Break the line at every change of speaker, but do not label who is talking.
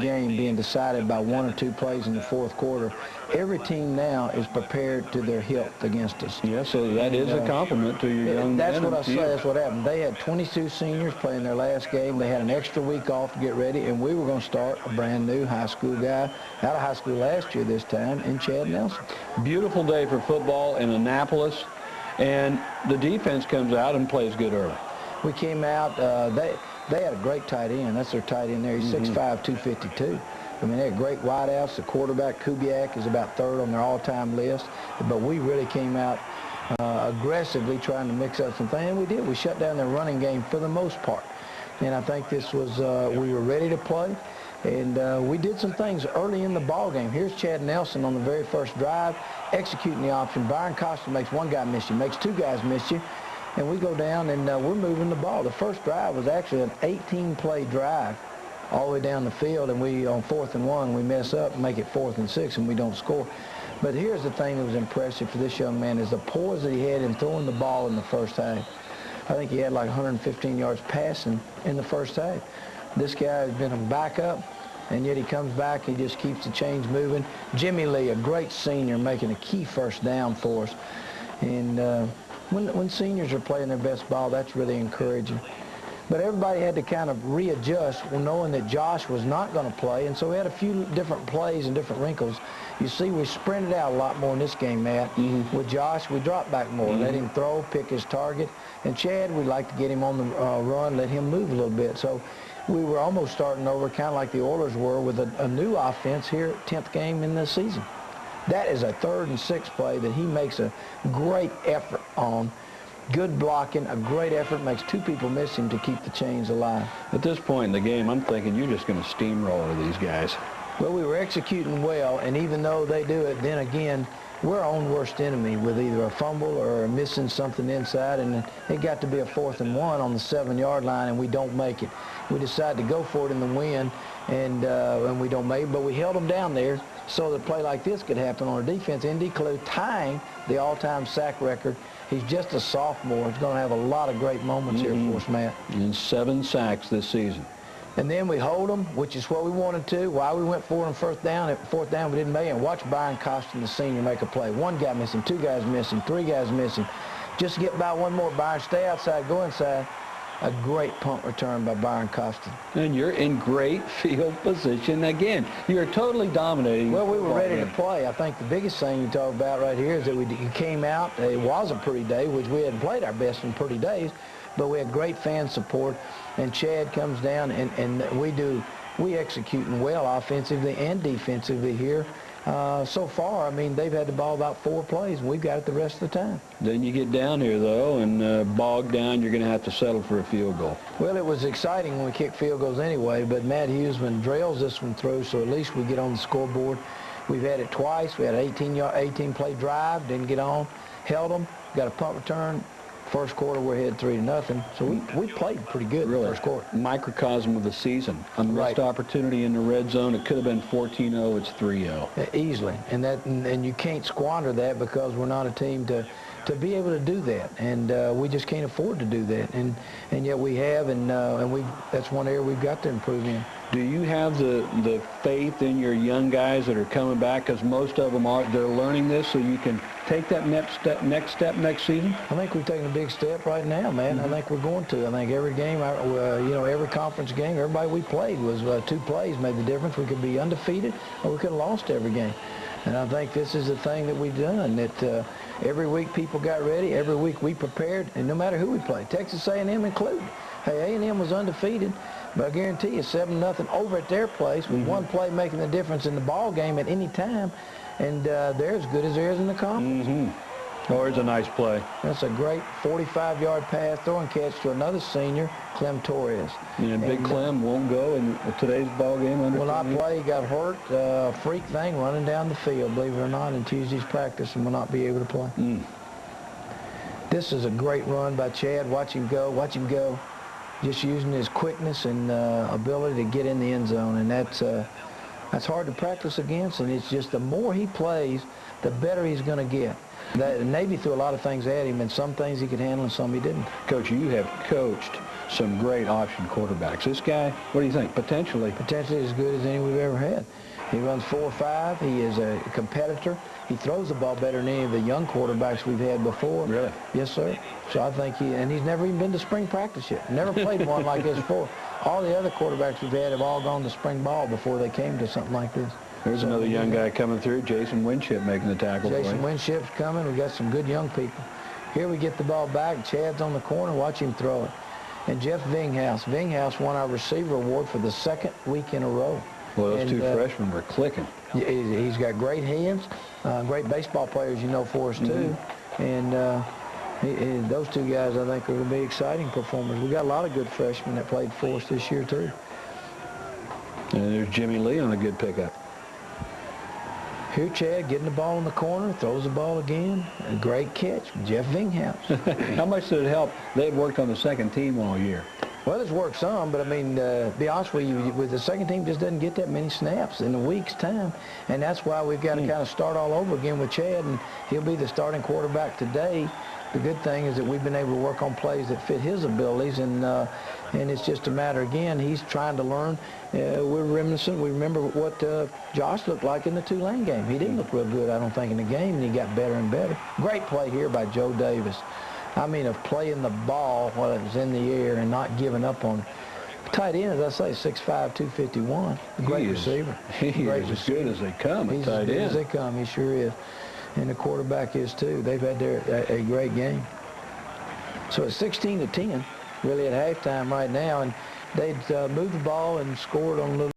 game being decided by 1 or 2 plays in the fourth quarter. Every team now is prepared to their hilt against us.
Yeah, so that is a compliment to your young men.
That's what I say. That's what happened. They had 22 seniors playing their last game. They had an extra week off to get ready, and we were going to start a brand new high school guy out of high school last year this time in Chad Nelson.
Beautiful day for football in Annapolis, and the defense comes out and plays good early.
We came out, they had a great tight end. That's their tight end there. He's 6'5", 252. I mean, they had great wideouts. The quarterback, Kubiak, is about 3rd on their all-time list. But we really came out aggressively trying to mix up some things, and we did. We shut down their running game for the most part. And I think this was, we were ready to play. And we did some things early in the ball game. Here's Chad Nelson on the very first drive, executing the option. Byron Costa makes one guy miss you, makes 2 guys miss you. And we go down, and we're moving the ball. The first drive was actually an 18-play drive all the way down the field, and we, on 4th and 1, we mess up and make it 4th and 6, and we don't score. But here's the thing that was impressive for this young man is the poise that he had in throwing the ball in the first half. I think he had like 115 yards passing in the first half. This guy has been a backup, and yet he comes back, he just keeps the chains moving. Jimmy Lee, a great senior, making a key first down for us. And when seniors are playing their best ball, that's really encouraging. But everybody had to kind of readjust, knowing that Josh was not going to play, and so we had a few different plays and different wrinkles. You see, we sprinted out a lot more in this game, Matt. With Josh, we dropped back more, let him throw, pick his target. And Chad, we'd like to get him on the run, let him move a little bit. So we were almost starting over kind of like the Oilers were with a new offense here, 10th game in the season. That is a 3rd and 6 play that he makes a great effort on. Good blocking, a great effort, makes 2 people miss him to keep the chains alive.
At this point in the game, I'm thinking you're just going to steamroller these guys.
Well, we were executing well, and even though they do it, then again, we're our own worst enemy with either a fumble or missing something inside, and it got to be a 4th and 1 on the 7-yard line, and we don't make it. We decided to go for it in the wind, and we don't make it, but we held them down there so that a play like this could happen on our defense. Indy Clue tying the all-time sack record. He's just a sophomore. He's going to have a lot of great moments here for us, Matt.
And 7 sacks this season.
And then we hold them, which is what we wanted to. Why we went for it on 4th down. At 4th down, we didn't make it. And watch Byron Costa, the senior, make a play. 1 guy missing, 2 guys missing, 3 guys missing. Just to get by one more. Byron, stay outside, go inside. A great punt return by Byron Costa.
And you're in great field position again. You're totally dominating.
Well, we were ready to play. I think the biggest thing you talk about right here is that we came out. It was a pretty day, which we hadn't played our best in pretty days, but we had great fan support. And Chad comes down, and we executing well offensively and defensively here. So far, I mean, they've had the ball about 4 plays, and we've got it the rest of the time.
Then you get down here, though, and bogged down, you're going to have to settle for a field goal.
Well, it was exciting when we kicked field goals anyway, but Matt Huseman drills this one through, so at least we get on the scoreboard. We've had it twice. We had an 18-play drive, didn't get on, held them, got a punt return. First quarter, we're ahead 3-0. So we played pretty good in the first quarter.
Microcosm of the season. A missed opportunity in the red zone. It could have been 14-0. It's 3-0.
Easily. And you can't squander that because we're not a team to be able to do that. And we just can't afford to do that. And yet we have, and that's one area we've got to improve in.
Do you have the faith in your young guys that are coming back? Because most of them they're learning this, so you can take that next step next season?
I think we've taken a big step right now, man. I think we're going to. I think every game, every conference game, everybody we played was 2 plays made the difference. We could be undefeated, or we could have lost every game. And I think this is the thing that we've done, that every week people got ready, every week we prepared, and no matter who we played, Texas A&M included. Hey, A&M was undefeated, but I guarantee you 7-0 over at their place with 1 play making the difference in the ball game at any time, and they're as good as there is in the conference.
Oh, it's a nice play.
That's a great 45-yard pass, throw and catch to another senior, Clem Torres.
And Big Clem won't go in today's ball game.
Will not play. He got hurt, freak thing, running down the field, believe it or not, in Tuesday's practice, and will not be able to play. This is a great run by Chad. Watch him go. Watch him go. Just using his quickness and ability to get in the end zone, and that's hard to practice against. And it's just the more he plays, the better he's going to get. The Navy threw a lot of things at him, and some things he could handle and some he didn't.
Coach, you have coached some great option quarterbacks. This guy, what do you think? Potentially
as good as any we've ever had. He runs 4.5. He is a competitor. He throws the ball better than any of the young quarterbacks we've had before.
Really?
Yes, sir. So I think he's never even been to spring practice yet. Never played one like this before. All the other quarterbacks we've had have all gone to spring ball before they came to something like this.
There's another young guy coming through, Jason Winship, making the tackle.
Jason Winship's coming. We've got some good young people. Here we get the ball back. Chad's on the corner. Watch him throw it. And Jeff Vinghouse won our receiver award for the second week in a row.
Well, those two freshmen were clicking.
He's got great hands, great baseball players, for us, too. And those two guys, I think, are going to be exciting performers. We got a lot of good freshmen that played for us this year, too.
And there's Jimmy Lee on a good pickup.
Here, Chad getting the ball in the corner, throws the ball again. A great catch, Jeff Vinghouse.
How much did it help? They've worked on the second team all year.
Well, it's worked some, but I mean, to be honest with you, with the second team just doesn't get that many snaps in a week's time, and that's why we've got to kind of start all over again with Chad, and he'll be the starting quarterback today. The good thing is that we've been able to work on plays that fit his abilities, and it's just a matter, again, he's trying to learn. We're reminiscent. We remember what Josh looked like in the Tulane game. He didn't look real good, I don't think, in the game, and he got better and better. Great play here by Joe Davis. I mean, of playing the ball while it was in the air and not giving up on tight end, as I say, 6'5", 251. Great receiver.
He is as good as they come at tight end.
He's as good as they come. He sure is. And the quarterback is, too. They've had a great game. So it's 16-10, really, at halftime right now. And they'd moved the ball and scored on a little